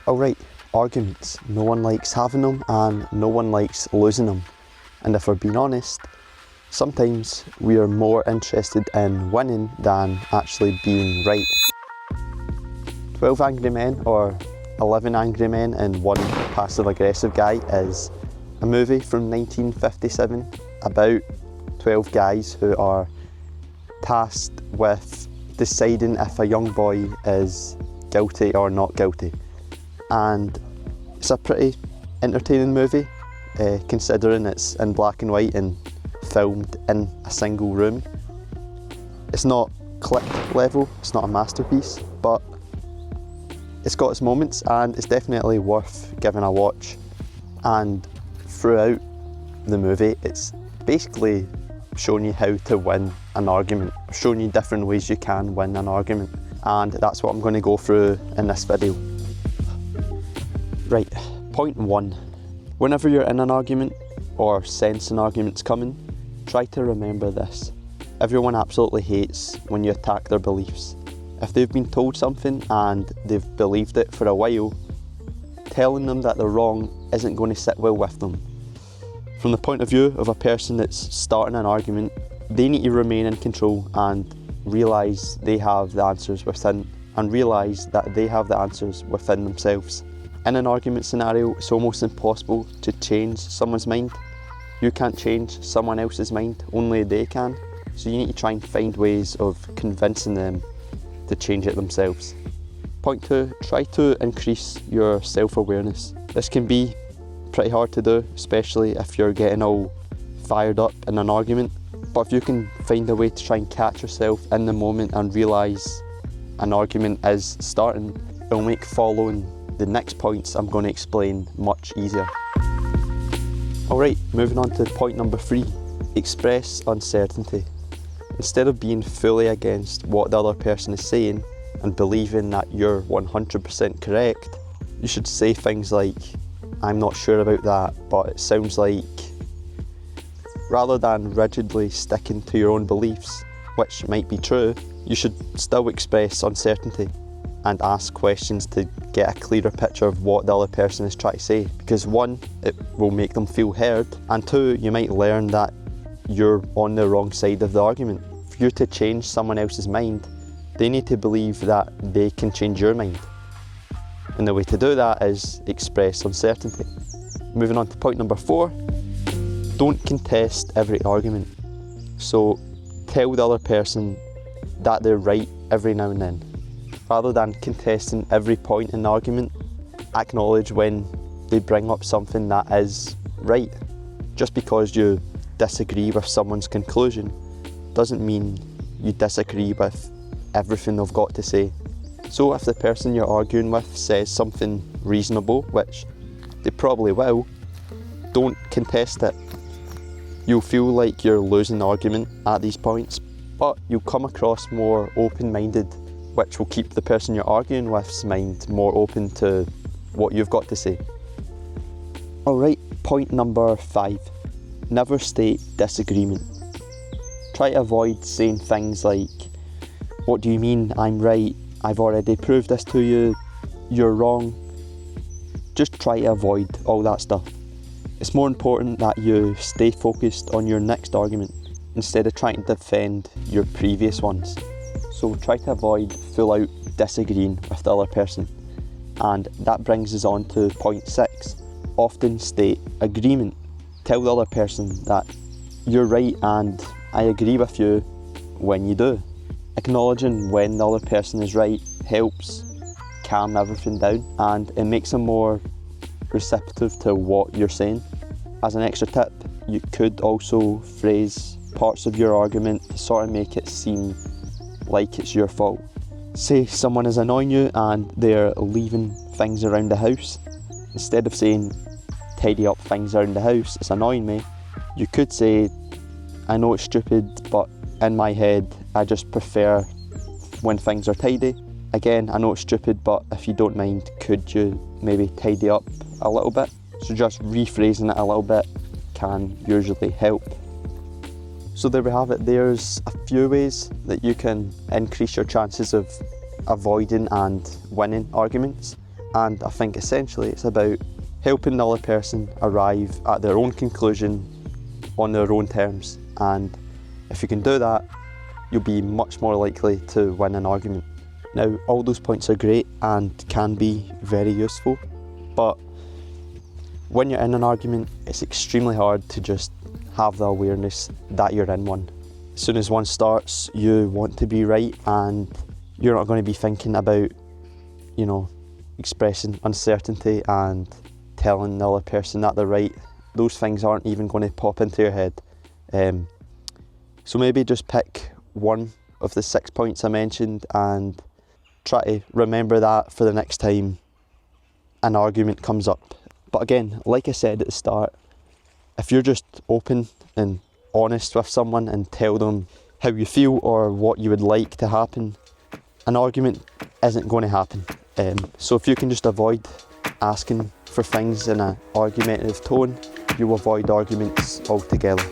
Alright, arguments. No one likes having them and no one likes losing them. And if we're being honest, sometimes we are more interested in winning than actually being right. 12 Angry Men or 11 Angry Men and One Passive Aggressive Guy is a movie from 1957 about 12 guys who are tasked with deciding if a young boy is guilty or not guilty. And it's a pretty entertaining movie, considering it's in black and white and filmed in a single room. It's not clip level, it's not a masterpiece, but it's got its moments and it's definitely worth giving a watch. And throughout the movie, it's basically showing you how to win an argument, showing you different ways you can win an argument. And that's what I'm going to go through in this video. Right, point 1. Whenever you're in an argument or sense an argument's coming, try to remember this. Everyone absolutely hates when you attack their beliefs. If they've been told something and they've believed it for a while, telling them that they're wrong isn't going to sit well with them. From the point of view of a person that's starting an argument, they need to remain in control and realise they have the answers within, and realise that they have the answers within themselves. In an argument scenario, it's almost impossible to change someone's mind. You can't change someone else's mind, only they can. So you need to try and find ways of convincing them to change it themselves. Point 2, try to increase your self-awareness. This can be pretty hard to do, especially if you're getting all fired up in an argument. But if you can find a way to try and catch yourself in the moment and realise an argument is starting, it'll make following the next points I'm going to explain much easier. Alright, moving on to point number 3. Express uncertainty. Instead of being fully against what the other person is saying and believing that you're 100% correct, you should say things like, I'm not sure about that, but it sounds like, rather than rigidly sticking to your own beliefs, which might be true, you should still express uncertainty and ask questions to get a clearer picture of what the other person is trying to say. Because 1, it will make them feel heard, and 2, you might learn that you're on the wrong side of the argument. For you to change someone else's mind, they need to believe that they can change your mind. And the way to do that is express uncertainty. Moving on to point number 4, don't contest every argument. So tell the other person that they're right every now and then. Rather than contesting every point in the argument, acknowledge when they bring up something that is right. Just because you disagree with someone's conclusion doesn't mean you disagree with everything they've got to say. So if the person you're arguing with says something reasonable, which they probably will, don't contest it. You'll feel like you're losing the argument at these points, but you'll come across more open-minded, which will keep the person you're arguing with's mind more open to what you've got to say. Alright, point number 5. Never state disagreement. Try to avoid saying things like, what do you mean I'm right? I've already proved this to you, you're wrong. Just try to avoid all that stuff. It's more important that you stay focused on your next argument instead of trying to defend your previous ones. So try to avoid full out disagreeing with the other person. And that brings us on to point 6. Often state agreement. Tell the other person that you're right and I agree with you when you do. Acknowledging when the other person is right helps calm everything down and it makes them more receptive to what you're saying. As an extra tip, you could also phrase parts of your argument to sort of make it seem like it's your fault. Say someone is annoying you and they're leaving things around the house. Instead of saying, tidy up things around the house, it's annoying me, you could say, I know it's stupid, but in my head, I just prefer when things are tidy. Again, I know it's stupid, but if you don't mind, could you maybe tidy up a little bit? So just rephrasing it a little bit can usually help. So there we have it. There's a few ways that you can increase your chances of avoiding and winning arguments. And I think essentially it's about helping the other person arrive at their own conclusion on their own terms. And if you can do that, you'll be much more likely to win an argument. Now, all those points are great and can be very useful, but when you're in an argument, it's extremely hard to just have the awareness that you're in one. As soon as one starts, you want to be right, and you're not going to be thinking about, expressing uncertainty and telling the other person that they're right. Those things aren't even going to pop into your head. So maybe just pick one of the 6 points I mentioned and try to remember that for the next time an argument comes up. But again, like I said at the start, if you're just open and honest with someone and tell them how you feel or what you would like to happen, an argument isn't going to happen. So if you can just avoid asking for things in an argumentative tone, you'll avoid arguments altogether.